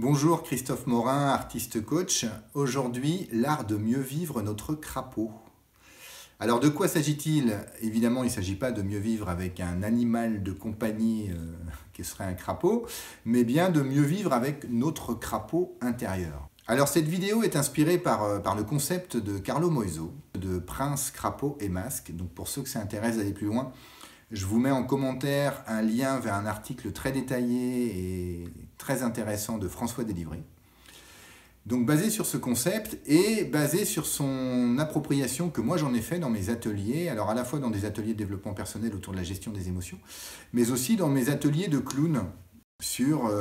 Bonjour, Christophe Morin, artiste coach. Aujourd'hui, l'art de mieux vivre notre crapaud. Alors de quoi s'agit-il? Évidemment, il ne s'agit pas de mieux vivre avec un animal de compagnie qui serait un crapaud, mais bien de mieux vivre avec notre crapaud intérieur. Alors cette vidéo est inspirée par le concept de Carlo Moiso, de Prince, Crapaud et Masque. Donc pour ceux que ça intéresse d'aller plus loin, je vous mets en commentaire un lien vers un article très détaillé et très intéressant de François Délivré. Donc basé sur ce concept et basé sur son appropriation que moi j'en ai fait dans mes ateliers, alors à la fois dans des ateliers de développement personnel autour de la gestion des émotions, mais aussi dans mes ateliers de clown sur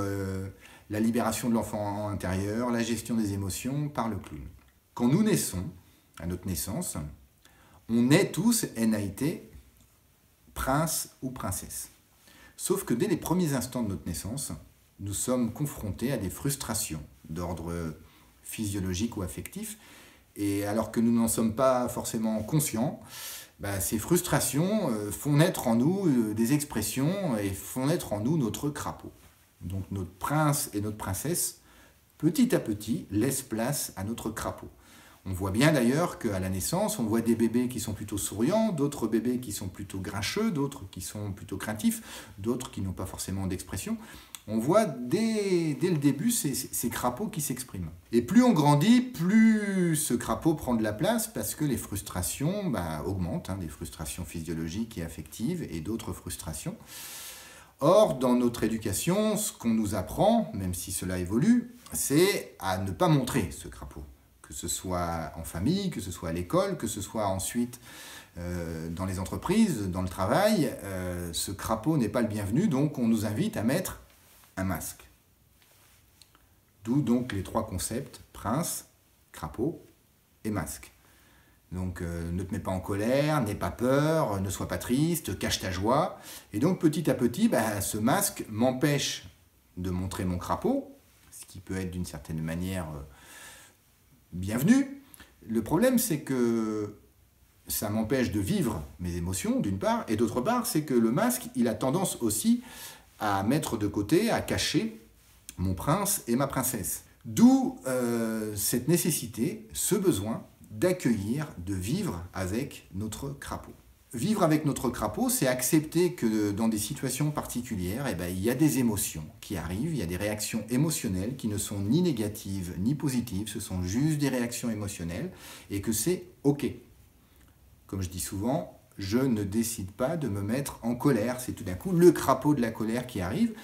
la libération de l'enfant intérieur, la gestion des émotions par le clown. Quand nous naissons, à notre naissance, on est tous, NAIT, prince ou princesse. Sauf que dès les premiers instants de notre naissance, nous sommes confrontés à des frustrations d'ordre physiologique ou affectif, et alors que nous n'en sommes pas forcément conscients, ces frustrations font naître en nous des expressions et font naître en nous notre crapaud. Donc notre prince et notre princesse, petit à petit, laissent place à notre crapaud. On voit bien d'ailleurs qu'à la naissance, on voit des bébés qui sont plutôt souriants, d'autres bébés qui sont plutôt grincheux, d'autres qui sont plutôt craintifs, d'autres qui n'ont pas forcément d'expression. On voit dès le début ces crapauds qui s'expriment. Et plus on grandit, plus ce crapaud prend de la place parce que les frustrations augmentent, des frustrations physiologiques et affectives et d'autres frustrations. Or, dans notre éducation, ce qu'on nous apprend, même si cela évolue, c'est à ne pas montrer ce crapaud. Que ce soit en famille, que ce soit à l'école, que ce soit ensuite dans les entreprises, dans le travail, ce crapaud n'est pas le bienvenu, donc on nous invite à mettre un masque. D'où donc les trois concepts, prince, crapaud et masque. Donc ne te mets pas en colère, n'aie pas peur, ne sois pas triste, cache ta joie. Et donc petit à petit, ce masque m'empêche de montrer mon crapaud, ce qui peut être d'une certaine manière bienvenu. Le problème, c'est que ça m'empêche de vivre mes émotions, d'une part, et d'autre part, c'est que le masque, il a tendance aussi à mettre de côté, à cacher mon prince et ma princesse. D'où cette nécessité, ce besoin d'accueillir, de vivre avec notre crapaud. Vivre avec notre crapaud, c'est accepter que dans des situations particulières, il y a des émotions qui arrivent, il y a des réactions émotionnelles qui ne sont ni négatives ni positives, ce sont juste des réactions émotionnelles et que c'est OK. Comme je dis souvent, je ne décide pas de me mettre en colère, c'est tout d'un coup le crapaud de la colère qui arrive.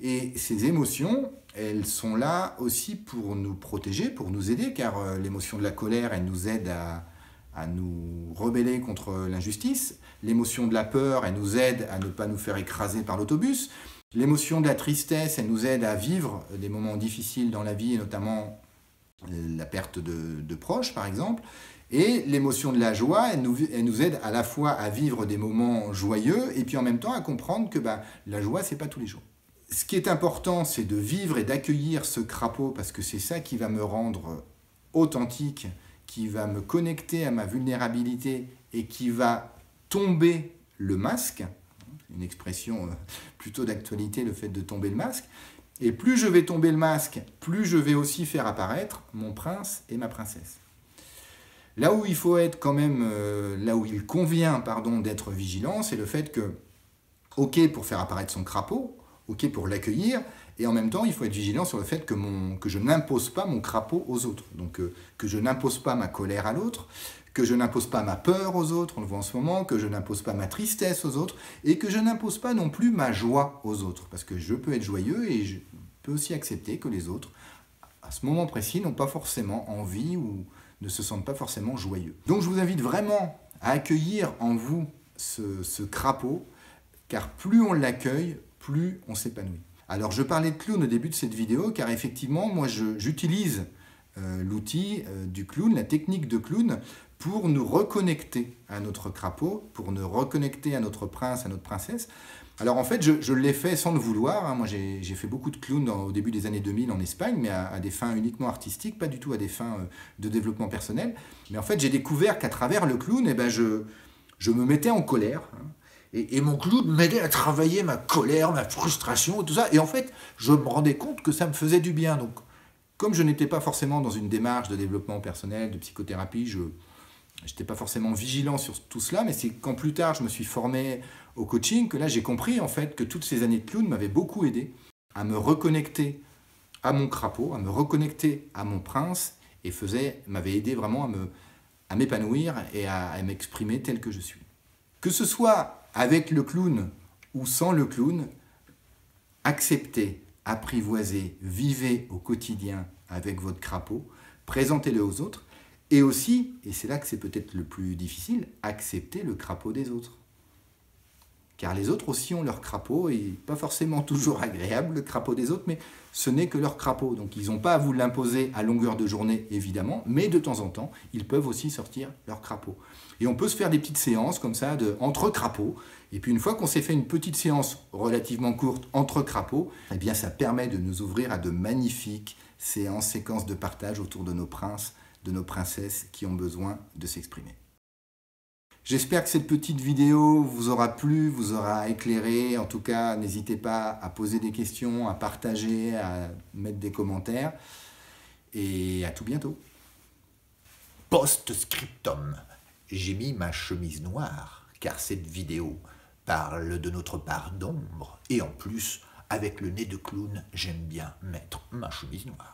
Et ces émotions, elles sont là aussi pour nous protéger, pour nous aider, car l'émotion de la colère, elle nous aide à nous rebeller contre l'injustice. L'émotion de la peur, elle nous aide à ne pas nous faire écraser par l'autobus. L'émotion de la tristesse, elle nous aide à vivre des moments difficiles dans la vie, et notamment la perte de proches, par exemple. Et l'émotion de la joie, elle nous aide à la fois à vivre des moments joyeux, et puis en même temps à comprendre que la joie, c'est pas tous les jours. Ce qui est important, c'est de vivre et d'accueillir ce crapaud, parce que c'est ça qui va me rendre authentique, qui va me connecter à ma vulnérabilité et qui va tomber le masque, une expression plutôt d'actualité, le fait de tomber le masque. Et plus je vais tomber le masque, plus je vais aussi faire apparaître mon prince et ma princesse. Là où il faut être quand même, là où il convient, d'être vigilant, c'est le fait que, OK pour faire apparaître son crapaud, OK pour l'accueillir, et en même temps, il faut être vigilant sur le fait que je n'impose pas mon crapaud aux autres. Donc, que je n'impose pas ma colère à l'autre, que je n'impose pas ma peur aux autres, on le voit en ce moment, que je n'impose pas ma tristesse aux autres, et que je n'impose pas non plus ma joie aux autres. Parce que je peux être joyeux et je peux aussi accepter que les autres, à ce moment précis, n'ont pas forcément envie ou ne se sentent pas forcément joyeux. Donc, je vous invite vraiment à accueillir en vous ce crapaud, car plus on l'accueille, plus on s'épanouit. Alors je parlais de clown au début de cette vidéo car effectivement moi j'utilise l'outil du clown, la technique de clown pour nous reconnecter à notre crapaud, pour nous reconnecter à notre prince, à notre princesse. Alors en fait je l'ai fait sans le vouloir, moi j'ai fait beaucoup de clown au début des années 2000 en Espagne, mais à des fins uniquement artistiques, pas du tout à des fins de développement personnel. Mais en fait j'ai découvert qu'à travers le clown, je me mettais en colère. Et mon clown m'aidait à travailler ma colère, ma frustration et tout ça. Et en fait, je me rendais compte que ça me faisait du bien. Donc, comme je n'étais pas forcément dans une démarche de développement personnel, de psychothérapie, je n'étais pas forcément vigilant sur tout cela, mais c'est quand plus tard je me suis formé au coaching que là j'ai compris en fait que toutes ces années de clown m'avaient beaucoup aidé à me reconnecter à mon crapaud, à me reconnecter à mon prince et m'avait aidé vraiment à m'épanouir et à m'exprimer tel que je suis. Que ce soit avec le clown ou sans le clown, acceptez, apprivoisez, vivez au quotidien avec votre crapaud, présentez-le aux autres, et aussi, et c'est là que c'est peut-être le plus difficile, acceptez le crapaud des autres. Car les autres aussi ont leur crapaud, et pas forcément toujours agréable le crapaud des autres, mais ce n'est que leur crapaud. Donc ils n'ont pas à vous l'imposer à longueur de journée, évidemment, mais de temps en temps, ils peuvent aussi sortir leur crapaud. Et on peut se faire des petites séances comme ça, entre crapauds, et puis une fois qu'on s'est fait une petite séance relativement courte entre crapauds, eh bien ça permet de nous ouvrir à de magnifiques séquences de partage autour de nos princes, de nos princesses qui ont besoin de s'exprimer. J'espère que cette petite vidéo vous aura plu, vous aura éclairé. En tout cas, n'hésitez pas à poser des questions, à partager, à mettre des commentaires. Et à tout bientôt. post-scriptum, j'ai mis ma chemise noire, car cette vidéo parle de notre part d'ombre. Et en plus, avec le nez de clown, j'aime bien mettre ma chemise noire.